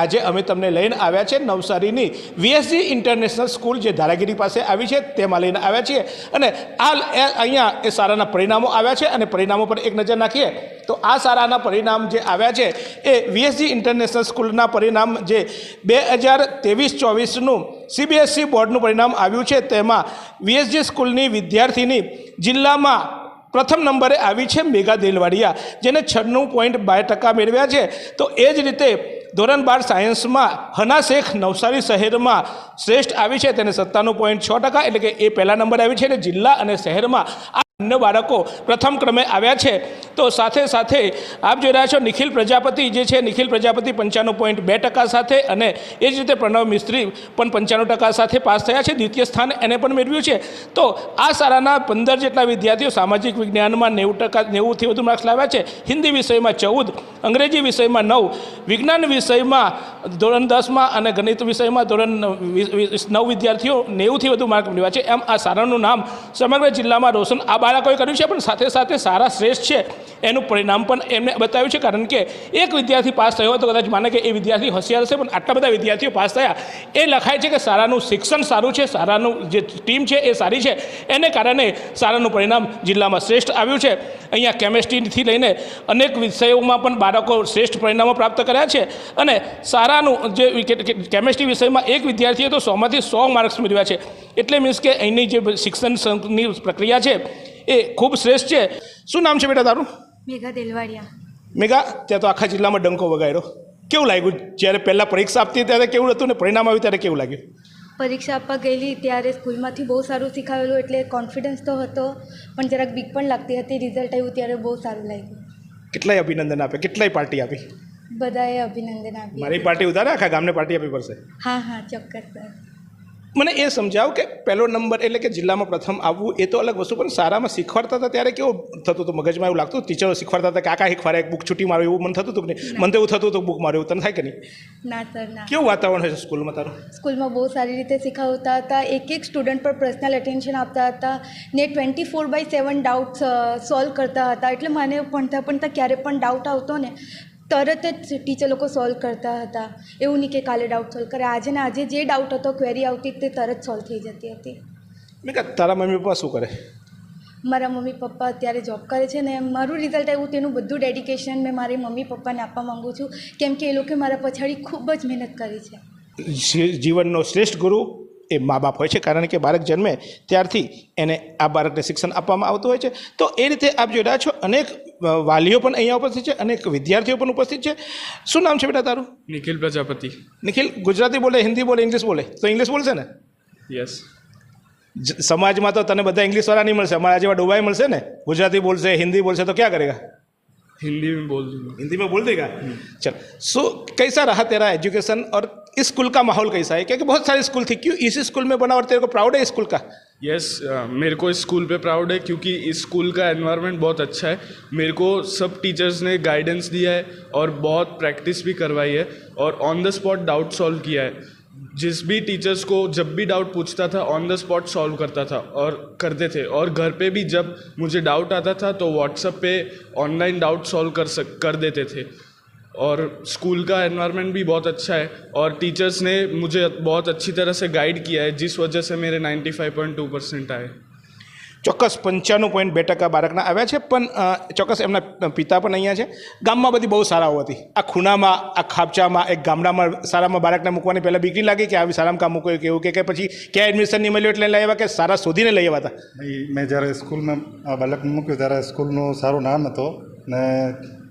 આજે અમે તમને લઈને આવ્યા છે નવસારીની વીએસજી ઇન્ટરનેશનલ સ્કૂલ જે ધારાગીરી પાસે આવી છે તેમાં લઈને આવ્યા છીએ અને અહીંયા એ શાળાના પરિણામો આવ્યા છે અને પરિણામો પર એક નજર નાખીએ તો આ શાળાના પરિણામ જે આવ્યા છે એ વીએસજી ઇન્ટરનેશનલ સ્કૂલના પરિણામ જે 2023-24નું CBSE બોર્ડનું પરિણામ આવ્યું છે તેમાં વીએસજી સ્કૂલની વિદ્યાર્થીની જિલ્લામાં પ્રથમ નંબરે આવી છે મેઘા દેલવાડિયા, જેને 96.2% મેળવ્યા છે। તો એ જ રીતે ધોરણ 12 સાયન્સમાં હના શેખ નવસારી શહેરમાં શ્રેષ્ઠ આવી છે, તેને 97.6%, એટલે કે એ પહેલા નંબરે આવી છે અને જિલ્લા અને શહેરમાં આ બંને બાળકો પ્રથમ ક્રમે આવ્યા છે। તો સાથે સાથે આપ જોઈ રહ્યા છો નિખિલ પ્રજાપતિ જે છે, નિખિલ પ્રજાપતિ 95.2% સાથે અને એ જ રીતે પ્રણવ મિસ્ત્રી પણ 95% સાથે પાસ થયા છે, દ્વિતીય સ્થાન એને પણ મેળવ્યું છે। તો આ શાળાના 15 જેટલા વિદ્યાર્થીઓ સામાજિક વિજ્ઞાનમાં 90%, 90થી વધુ માર્ક્સ લાવ્યા છે, હિન્દી વિષયમાં 14, અંગ્રેજી વિષયમાં 9, વિજ્ઞાન વિષયમાં ધોરણ 10માં અને ગણિત વિષયમાં ધોરણ 9 વિદ્યાર્થીઓ 90થી વધુ માર્ક મેળવ્યા છે। એમ આ શાળાનું નામ સમગ્ર જિલ્લામાં રોશન આ બાળકોએ કર્યું છે, પણ સાથે સાથે સારા શ્રેષ્ઠ છે એનું પરિણામ પણ એમને બતાવ્યું છે, કારણ કે એક વિદ્યાર્થી પાસ થયો તો કદાચ માને કે એ વિદ્યાર્થી હોશિયાર છે, પણ આટલા બધા વિદ્યાર્થીઓ પાસ થયા એ લખાય છે કે શાળાનું શિક્ષણ સારું છે, શાળાનું જે ટીમ છે એ સારી છે, એને કારણે શાળાનું પરિણામ જિલ્લામાં શ્રેષ્ઠ આવ્યું છે। અહીંયા કેમેસ્ટ્રીથી લઈને અનેક વિષયોમાં પણ બાળકો શ્રેષ્ઠ પરિણામો પ્રાપ્ત કર્યા છે અને શાળાનું જે કેમેસ્ટ્રી વિષયમાં એક વિદ્યાર્થીએ તો 100માંથી 100 માર્ક્સ મેળવ્યા છે, એટલે મીન્સ કે અહીંની જે શિક્ષણની પ્રક્રિયા છે એ ખૂબ શ્રેષ્ઠ છે। શું નામ છે બેટા તારું? મેઘા દેલવાડિયા। મેઘા, ત્યાં તો આખા જિલ્લામાં ડંકો વગાડ્યો, કેવું લાગ્યું જ્યારે પહેલાં પરીક્ષા આપતી ત્યારે કેવું હતું ને પરિણામ આવ્યું ત્યારે કેવું લાગ્યું? પરીક્ષા આપવા ગયેલી ત્યારે સ્કૂલમાંથી બહુ સારું શીખાવેલું, એટલે કોન્ફિડન્સ તો હતો, પણ જરાક બીક પણ લાગતી હતી। રિઝલ્ટ આવ્યું ત્યારે બહુ સારું લાગ્યું। કેટલાય અભિનંદન આપે, કેટલાય પાર્ટી આપી? બધાએ અભિનંદન આપ્યા। મારી પાર્ટી ઉતારે, આખા ગામને પાર્ટી આપવી પડશે? હા હા, ચોક્કસ સર। મને એ સમજાવો કે પહેલો નંબર એટલે કે જિલ્લામાં પ્રથમ આવવું એ તો અલગ વસ્તુ, પણ શાળામાં શીખવાડતા હતા ત્યારે કેવું થતું હતું? મગજમાં એવું લાગતું ટીચરો શીખવાડતા હતા કે આખા શીખવાડે, એક બુક છૂટી મારો એવું મન થતું હતું કે નહીં? મને તો એવું થતું હતું બુક મારું, તને થાય કે નહીં? ના સર, ના। કેવું વાતાવરણ હોય છે સ્કૂલમાં તારું? સ્કૂલમાં બહુ સારી રીતે શીખવતા હતા, એક સ્ટુડન્ટ પર પર્સનલ એટેન્શન આપતા હતા ને 24/7 ડાઉટ્સ સોલ્વ કરતા હતા, એટલે મને ભણતા ક્યારે પણ ડાઉટ આવતો ને તરત જ ટીચર લોકો સોલ્વ કરતા હતા। એવું નહીં કે કાલે ડાઉટ સોલ્વ કરે, આજે ને આજે જે ડાઉટ હતો, ક્વેરી આવતી તે તરત સોલ્વ થઈ જતી હતી। મેં કહા તારા મમ્મી પપ્પા શું કરે? મારા મમ્મી પપ્પા અત્યારે જોબ કરે છે ને મારું રિઝલ્ટ આવ્યું તેનું બધું ડેડિકેશન મેં મારી મમ્મી પપ્પાને આપવા માગું છું, કેમ કે એ લોકોએ મારા પછાડી ખૂબ જ મહેનત કરી છે। જીવનનો શ્રેષ્ઠ ગુરુ એ મા બાપ હોય છે, કારણ કે બાળક જન્મે ત્યારથી એને આ બાળકને શિક્ષણ આપવામાં આવતું હોય છે। તો એ રીતે આપ જોઈ રહ્યા છો અનેક વાલીઓ પણ અહીંયા ઉપસ્થિત છે, અનેક વિદ્યાર્થીઓ પણ ઉપસ્થિત છે। શું નામ છે બેટા તારું? निखिल प्रजापति। નિખિલ, ગુજરાતી બોલે, હિન્દી બોલે, ઇંગ્લિશ બોલે? તો ઇંગ્લિશ બોલશે ને? यस। સમાજમાં તો તને બધા ઇંગ્લિશવાળા નહીં મળશે, અમારા જેવા ડુબાઈ મળશે ને, ગુજરાતી બોલશે, हिंदी बोलसे तो क्या करेगा? हिंदी में बोल दूँगा। हिंदी में बोल देगा? चल, सो कैसा रहा तेरा एजुकेशन और इस स्कूल का माहौल कैसा है? क्योंकि बहुत सारी स्कूल थी, क्यों इसी स्कूल में बना और तेरे को प्राउड है इस स्कूल का? यस, मेरे को इस स्कूल पे प्राउड है क्योंकि इस स्कूल का एनवायरनमेंट बहुत अच्छा है। मेरे को सब टीचर्स ने गाइडेंस दिया है और बहुत प्रैक्टिस भी करवाई है और on the spot doubt solve किया है। जिस भी टीचर्स को जब भी डाउट पूछता था ऑन द स्पॉट सॉल्व करता था और करते थे, और घर पे भी जब मुझे डाउट आता था तो व्हाट्सएप पे ऑनलाइन डाउट सॉल्व कर देते थे। और स्कूल का एनवायरनमेंट भी बहुत अच्छा है और टीचर्स ने मुझे बहुत अच्छी तरह से गाइड किया है, जिस वजह से मेरे 95.2% आए। ચોક્કસ 95.2% બાળકના આવ્યા છે, પણ ચોક્કસ એમના પિતા પણ અહીંયા છે। ગામમાં બધી બહુ શાળાઓ હતી, આ ખૂણામાં, આ ખાપચામાં, એક ગામડામાં શાળામાં બાળકને મૂકવાની પહેલાં બીક નહીં લાગી કે આવી શાળામાં કામ મૂક્યું કે એવું, કે પછી ક્યાં એડમિશન નહીં મળ્યું એટલે લઈ આવ્યા, કે સારા શોધીને લઈ આવ્યા હતા? મેં જ્યારે સ્કૂલમાં આ બાળકને મૂક્યું ત્યારે સ્કૂલનું સારું નામ હતો ને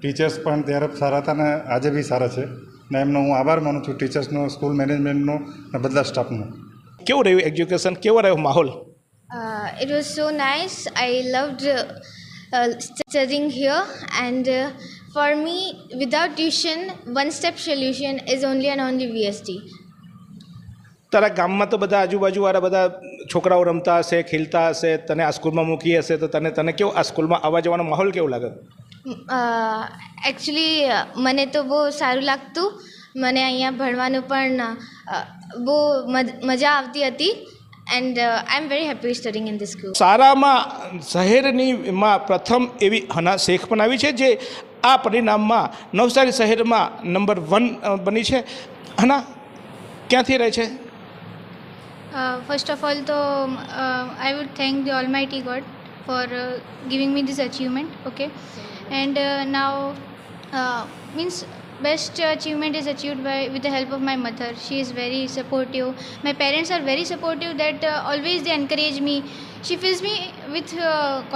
ટીચર્સ પણ ત્યારે સારા હતા ને આજે બી સારા છે ને એમનો હું આભાર માનું છું, ટીચર્સનો, સ્કૂલ મેનેજમેન્ટનો ને બધા સ્ટાફનો। કેવું રહ્યું એજ્યુકેશન, કેવો રહ્યો માહોલ? It was so nice. I loved studying here, and for me, without tuition, one-step solution is only and only VST. તારા ગામમાં તો બધા આજુબાજુવાળા બધા છોકરાઓ રમતા હશે, ખેલતા હશે, તને આ સ્કૂલમાં મૂકી હશે, તો તને કેવું આ સ્કૂલમાં આવવા જવાનો માહોલ કેવો લાગે? એકચ્યુઅલી મને તો બહુ સારું લાગતું, મને અહીંયા ભણવાનું પણ બહુ મજા આવતી હતી, and I'm very happy studying in this school. શાળામાં શહેરની પ્રથમ એવી હના શેખ પણ આવી છે, જે આ પરિણામમાં નવસારી શહેરમાં નંબર 1 બની છે. હના ક્યાંથી રહે છે? First of all, I would thank the Almighty God for giving me this achievement. Okay, and now means best achievement is achieved with the help of my mother. She is very supportive. My parents are very supportive. That always they encourage me. She fills me with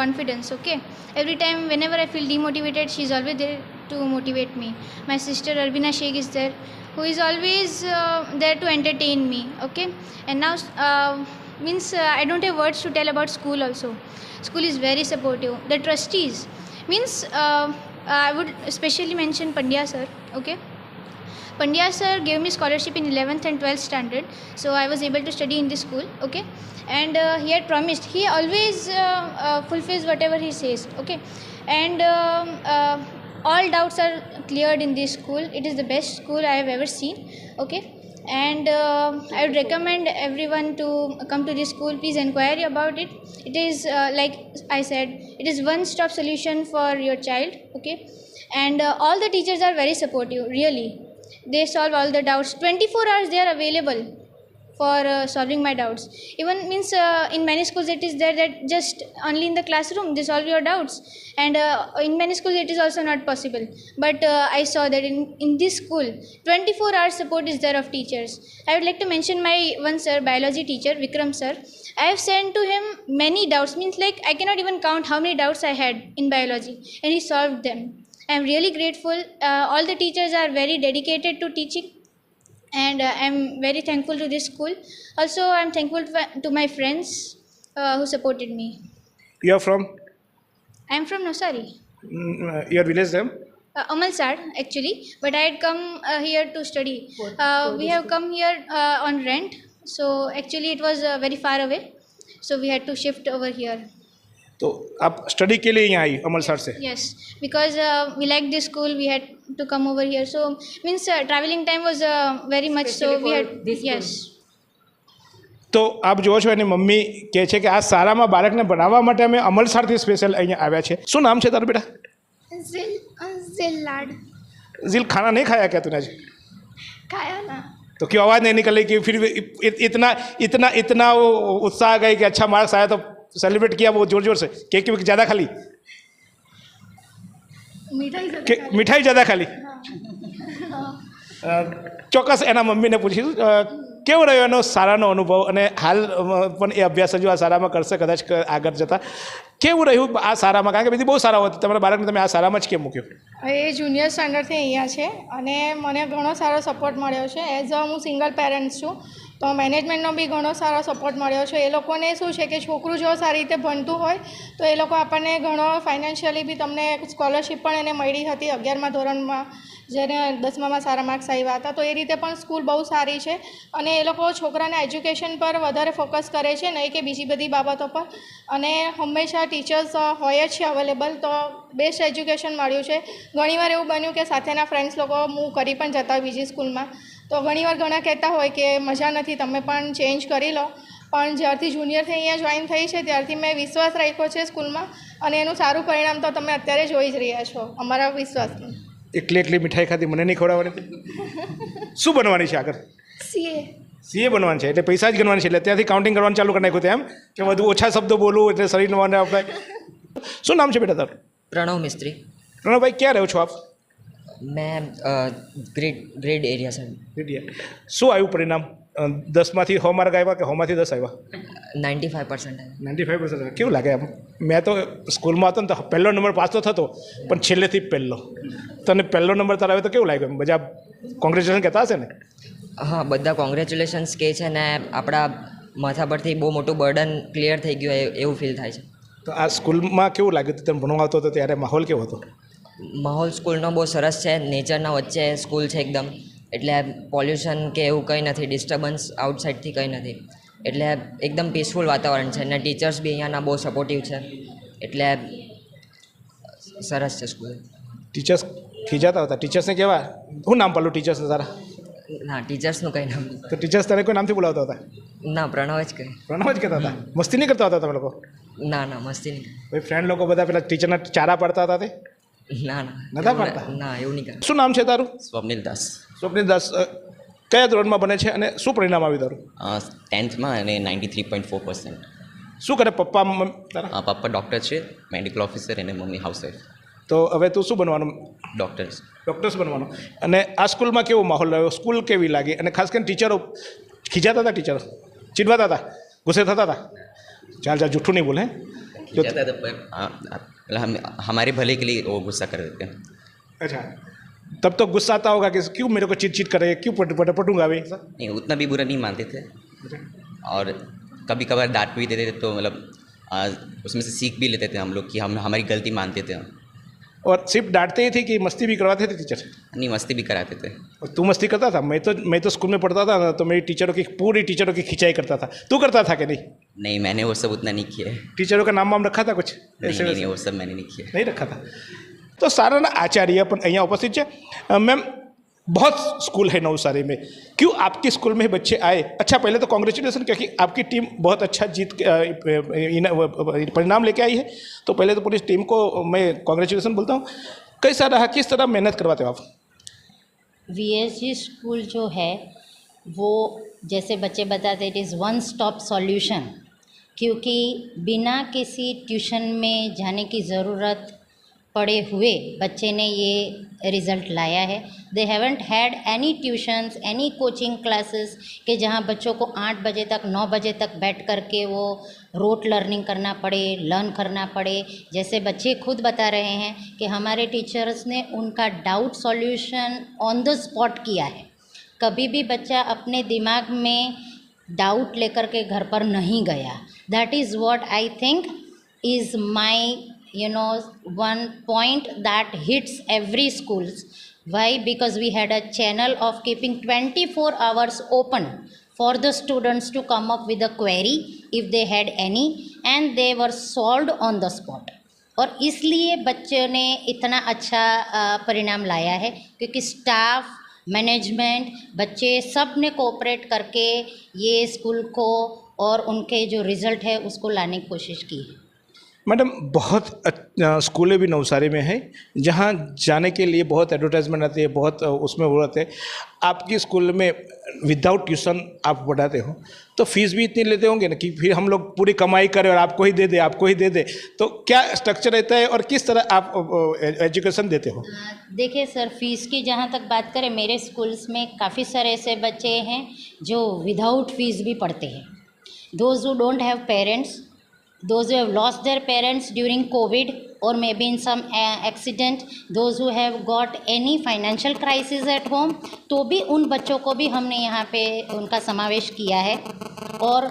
confidence. Okay, every time whenever I feel demotivated, she is always there to motivate me. My sister Arbina Sheikh is there, who is always there to entertain me. Okay, and now I don't have words to tell about school also. School is very supportive. The trustees means I would especially mention Pandya sir. Okay, Pandya sir gave me scholarship in 11th and 12th standard, so I was able to study in this school. Okay, and he had promised, he always fulfills whatever he says. Okay, and all doubts are cleared in this school. It is the best school I have ever seen. Okay, and I would recommend everyone to come to this school. Please inquire about it. It is like I said, it is one-stop solution for your child. Okay, and all the teachers are very supportive. Really, they solve all the doubts. 24 hours they are available for solving my doubts. Even in many schools it is there that just only in the classroom they solve your doubts, and in many schools it is also not possible. But I saw that in this school 24 hours support is there of teachers. I would like to mention my one sir, biology teacher Vikram sir. I have sent to him many doubts, like I cannot even count how many doubts I had in biology, and he solved them. I am really grateful. All the teachers are very dedicated to teaching, and I am very thankful to this school. Also, I am thankful to my friends who supported me. You are from I am from Navsari, your village name? Amalsad actually, but I had come here to study. We have come here on rent, so actually it was very far away, so we had to shift over here. तो आप study के लिए यहाँ आई अमलसार से? Yes, because we liked this school, we had to come over here. So traveling time was very much, so we had yes. તો આપ જુઓ છો એની મમ્મી કહે છે કે આ શાળામાં બાળકને ભણાવવા માટે અમે અમલસારથી સ્પેશિયલ અહીંયા આવ્યા છે. શું નામ છે તારું બેટા? Zillad. जिल खाना नहीं खाया क्या तूने आज? खाया ना. तो क्यों आवाज़ नहीं निकली कि फिर इतना इतना इतना वो उत्साह आ गई कि अच्छा मार्क्स आया तो सेलिब्रेट किया वो जोर जोर से? केक ज़्यादा खाली? मिठाई ज़्यादा खाली? ચોક્કસ એના મમ્મીને પૂછીશું કેવો રહ્યો એનો શાળાનો અનુભવ, અને હાલ પણ એ અભ્યાસ હજુ આ શાળામાં કરશે કદાચ આગળ જતાં. કેવું રહ્યું આ શાળામાં? કારણ કે બધી બહુ સારા હોતી, તમારા બાળકને તમે આ શાળામાં જ કેમ મૂક્યો? એ જુનિયર સ્ટાન્ડર્ડથી અહીંયા છે અને મને ઘણો સારો સપોર્ટ મળ્યો છે. એઝ અ હું સિંગલ પેરેન્ટ્સ છું, તો મેનેજમેન્ટનો બી ઘણો સારો સપોર્ટ મળ્યો છે. એ લોકોને શું છે કે છોકરું જો સારી રીતે ભણતું હોય તો એ લોકો આપણને ઘણો ફાઇનાન્શિયલી બી તમને સ્કોલરશિપ પણ એને મળી હતી 11મા ધોરણમાં, જેને 10મામાં સારા માર્ક્સ આવ્યા હતા. તો એ રીતે પણ સ્કૂલ બહુ સારી છે, અને એ લોકો છોકરાના એજ્યુકેશન પર વધારે ફોકસ કરે છે, નહીં કે બીજી બધી બાબતો પર. અને હંમેશા ટીચર્સ હોય જ છે અવેલેબલ, તો બેસ્ટ એજ્યુકેશન મળ્યું છે. ઘણીવાર એવું બન્યું કે સાથેના ફ્રેન્ડ્સ લોકો મૂવ કરી પણ જતા હોય બીજી સ્કૂલમાં, તો ઘણીવાર ઘણા કહેતા હોય કે મજા નથી, તમે પણ ચેન્જ કરી લો. પણ જ્યારથી જુનિયરથી અહીંયા જોઈન થઈ છે ત્યારથી મેં વિશ્વાસ રાખ્યો છે સ્કૂલમાં, અને એનું સારું પરિણામ તો તમે અત્યારે જોઈ જ રહ્યા છો અમારા વિશ્વાસનું. એકલી મીઠાઈ ખાધી, મને નહીં ખવડાવવાની? શું બનવાની છે આગળ? સીએ બનવાનું છે, એટલે પૈસા જ ગણવાની છે, એટલે ત્યાંથી કાઉન્ટિંગ કરવાનું ચાલુ કરી નાખ્યું તેમ કે વધુ ઓછા શબ્દો બોલું એટલે શરીરનો વાંધો આપણે. શું નામ છે બેટા તારું? प्रणव मिस्त्री. પ્રણવભાઈ ક્યાં રહો છો આપ? मैं ग्रेड एरिया से. શું આવ્યું પરિણામ? 10માંથી 100 માર્ક આવ્યા કે 100માંથી 10 આવ્યા? 95% है. 95%. કેવું લાગે આમ? મેં તો સ્કૂલમાં હતો ને તો પહેલો નંબર પાસ તો થતો, પણ છેલ્લેથી પહેલો. તને પહેલો નંબર તારા આવે તો કેવું લાગ્યું? બધા કોંગ્રેચ્યુલેશન કહેતા હશે ને? હા, બધા કોંગ્રેચ્યુલેશન્સ કહે છે ને આપણા માથા પરથી બહુ મોટું બર્ડન ક્લિયર થઈ ગયું એવું ફીલ થાય છે. તો આ સ્કૂલમાં કેવું લાગ્યું? તમે ભણવા આવતો હતો ત્યારે માહોલ કેવો હતો? માહોલ સ્કૂલનો બહુ સરસ છે, નેચરના વચ્ચે સ્કૂલ છે એકદમ, એટલે પોલ્યુશન કે એવું કંઈ નથી, ડિસ્ટર્બન્સ આઉટસાઇડથી કંઈ નથી, એટલે એકદમ પીસફુલ વાતાવરણ છે. અને ટીચર્સ બી અહીંયાના બહુ સપોર્ટિવ છે, એટલે સરસ છે સ્કૂલ. ટીચર્સ ખીજાતા હતા? ટીચર્સને કેવા? શું નામ પાડલું ટીચર્સને તારા? ના, ટીચર્સનું કંઈ નામ. તો ટીચર્સ તને કોઈ નામથી બોલાવતા હતા? ના, પ્રણવ જ કહે. પ્રણવ જ કહેતા હતા? મસ્તી નહીં કરતા હતા તમે લોકો? ના, મસ્તી નહીં. ભાઈ ફ્રેન્ડ લોકો બધા પેલા ટીચરના ચારા પાડતા હતા તે? ના નતા પાડતા? ના એવું નહીં કરે. શું નામ છે તારું? સ્વપ્નિલ દાસ સ્વપ્નિલ દાસ, કયા ધોરણમાં બને છે અને શું પરિણામ આવ્યું તારું? 10th અને 93.4%. શું કરે પપ્પા તારા? પપ્પા ડૉક્ટર છે, મેડિકલ ઓફિસર, અને મમ્મી હાઉસવાઈફ. તો હવે તું શું બનવાનું? ડૉક્ટર્સ. ડૉક્ટર્સ બનવાનું. અને આ સ્કૂલમાં કેવો માહોલ રહ્યો? સ્કૂલ કેવી લાગી? અને ખાસ કરીને ટીચરો ખીજાતા હતા? ટીચરો ચીડવાતા હતા? ગુસ્સે થતા હતા? ચાલ જૂઠું નહીં બોલે. जाता था पर हमारे भले के लिए वो गुस्सा कर देते हैं. अच्छा, तब तो गुस्सा आता होगा कि क्यों मेरे को चीट चीट करे, क्यों पटूंगा भाई? नहीं, उतना भी बुरा नहीं मानते थे, और कभी कभार डांट भी देते थे, तो मतलब उसमें से सीख भी लेते थे हम लोग कि हम हमारी गलती मानते थे. और सिर्फ डांटते ही थे कि मस्ती भी करवाते थे टीचर? नहीं, मस्ती भी कराते थे. और तू मस्ती करता था? मैं तो स्कूल में पढ़ता था ना, तो मेरी पूरी टीचरों की खिंचाई करता था. तू करता था कि नहीं? नहीं, मैंने वो सब उतना नहीं किया है. टीचरों का नाम वाम रखा था कुछ? नहीं, वो सब मैंने नहीं किया. नहीं रखा था. तो सारा आचार्य पण અહીંયા उपस्थित है. मैम, बहुत स्कूल है नवसारी में, क्यों आपके स्कूल में बच्चे आए? अच्छा, पहले तो कॉन्ग्रेचुलेसन, क्योंकि आपकी टीम बहुत अच्छा परिणाम लेके आई है, तो पहले तो पूरी टीम को मैं कॉन्ग्रेचुलेसन बोलता हूँ. कैसा रहा, किस तरह मेहनत करवाते हो आप? VSG स्कूल जो है वो जैसे बच्चे बताते it is one stop solution, क्योंकि बिना किसी ट्यूशन में जाने की ज़रूरत पड़े हुए बच्चे ने ये रिज़ल्ट लाया है. दे haven't had any tuitions, any coaching classes कि जहाँ बच्चों को 8 बजे तक 9 बजे तक बैठ कर के वो रोट लर्निंग करना पड़े, लर्न करना पड़े. जैसे बच्चे खुद बता रहे हैं कि हमारे टीचर्स ने उनका doubt solution on the spot किया है. कभी भी बच्चा अपने दिमाग में डाउट लेकर के घर पर नहीं गया. That is what I think is my one point that hits every schools. Why? Because we had a channel of keeping 24 hours open for the students to come up with a query if they had any, and they were solved on the spot. और इसलिए बच्चों ने इतना अच्छा परिणाम लाया है, क्योंकि स्टाफ, मैनेजमेंट, बच्चे सब ने कोऑपरेट करके ये स्कूल को और उनके जो रिज़ल्ट है उसको लाने की कोशिश की है. मैडम, बहुत स्कूलें भी नवसारी में हैं जहाँ जाने के लिए बहुत एडवर्टाइजमेंट आती है, बहुत उसमें वो रहते हैं. आपकी स्कूल में विदाउट ट्यूशन आप पढ़ाते हो, तो फीस भी इतनी लेते होंगे ना कि फिर हम लोग पूरी कमाई करें और आपको ही दे दे. तो क्या स्ट्रक्चर रहता है और किस तरह आप एजुकेशन देते हो? देखिए सर, फ़ीस की जहाँ तक बात करें, मेरे स्कूल्स में काफ़ी सारे ऐसे बच्चे हैं जो विदाउट फीस भी पढ़ते हैं. Those who don't have parents, those who have lost their parents during COVID or maybe in some accident, those who have got any financial crisis at home, तो भी उन बच्चों को भी हमने यहाँ पे उनका समावेश किया है. और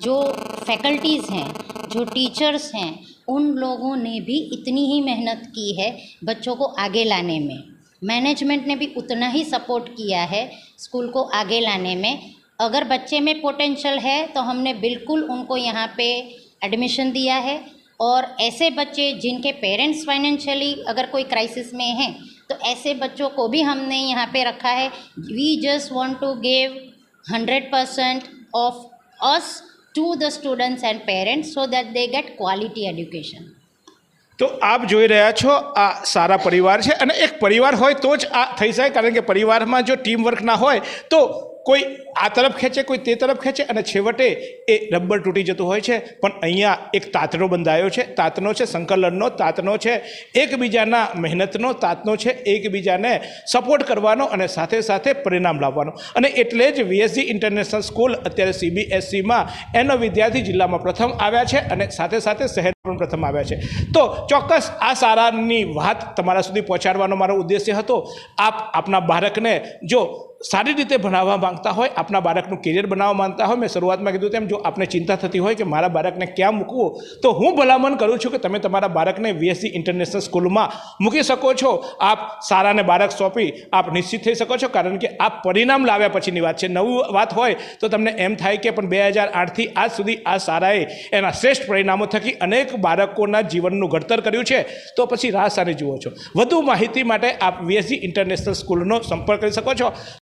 जो फैकल्टीज़ हैं, जो टीचर्स हैं, उन लोगों ने भी इतनी ही मेहनत की है बच्चों को आगे लाने में. मैनेजमेंट ने भी उतना ही सपोर्ट किया है स्कूल को आगे लाने में. अगर बच्चे में पोटेंशियल है तो हमने बिल्कुल उनको यहाँ पे एडमिशन दिया है. और ऐसे बच्चे जिनके पेरेंट्स फाइनेंशियली अगर कोई क्राइसिस में हैं, तो ऐसे बच्चों को भी हमने यहाँ पे रखा है. We just want to give 100% of us to the students and parents so that they get quality education. તો આપ જોઈ રહ્યા છો, આ સારા પરિવાર છે, અને એક પરિવાર હોય તો જ આ થઈ શકે, કારણ કે પરિવારમાં જો ટીમ વર્ક ના હોય તો કોઈ આ તરફ ખેંચે, કોઈ તે તરફ ખેંચે, અને છેવટે એ રબર તૂટી જતું હોય છે. પણ અહીંયા એક તાતનો બંધાયો છે, તાતનો છે સંકલનનો, તાતનો છે એકબીજાના મહેનતનો, તાતનો છે એકબીજાને સપોર્ટ કરવાનો અને સાથે સાથે પરિણામ લાવવાનો. અને એટલે જ VSG ઇન્ટરનેશનલ સ્કૂલ અત્યારે CBSEમાં એનો વિદ્યાર્થી જિલ્લામાં પ્રથમ આવ્યા છે અને સાથે સાથે શહેર પણ પ્રથમ આવ્યા છે. તો ચોક્કસ આ સારાની વાત તમારા સુધી પહોંચાડવાનો મારો ઉદ્દેશ્ય હતો. આપ આપના બાળકને જો સારી રીતે ભણાવવા માંગતા હોય, આપના બાળકનું કેરિયર બનાવવા માંગતા હોય, મેં શરૂઆતમાં કીધું તેમ જો આપને ચિંતા થતી હોય કે મારા બાળકને ક્યાં મૂકવું, તો હું ભલામણ કરું છું કે તમે તમારા બાળકને VSG ઇન્ટરનેશનલ સ્કૂલમાં મૂકી શકો છો. આપ સારાને બાળક સોંપી આપ નિશ્ચિત થઈ શકો છો, કારણ કે આ પરિણામ લાવ્યા પછીની વાત છે. નવું વાત હોય તો તમને એમ થાય કે પણ 2008થી આજ સુધી આ સારાએ એના શ્રેષ્ઠ પરિણામો થકી અનેક બાળકોના જીવનનું ઘડતર કર્યું છે. તો પછી રાહ સારી જુઓ છો. વધુ માહિતી માટે આપ VSG ઇન્ટરનેશનલ સ્કૂલનો સંપર્ક કરી શકો છો.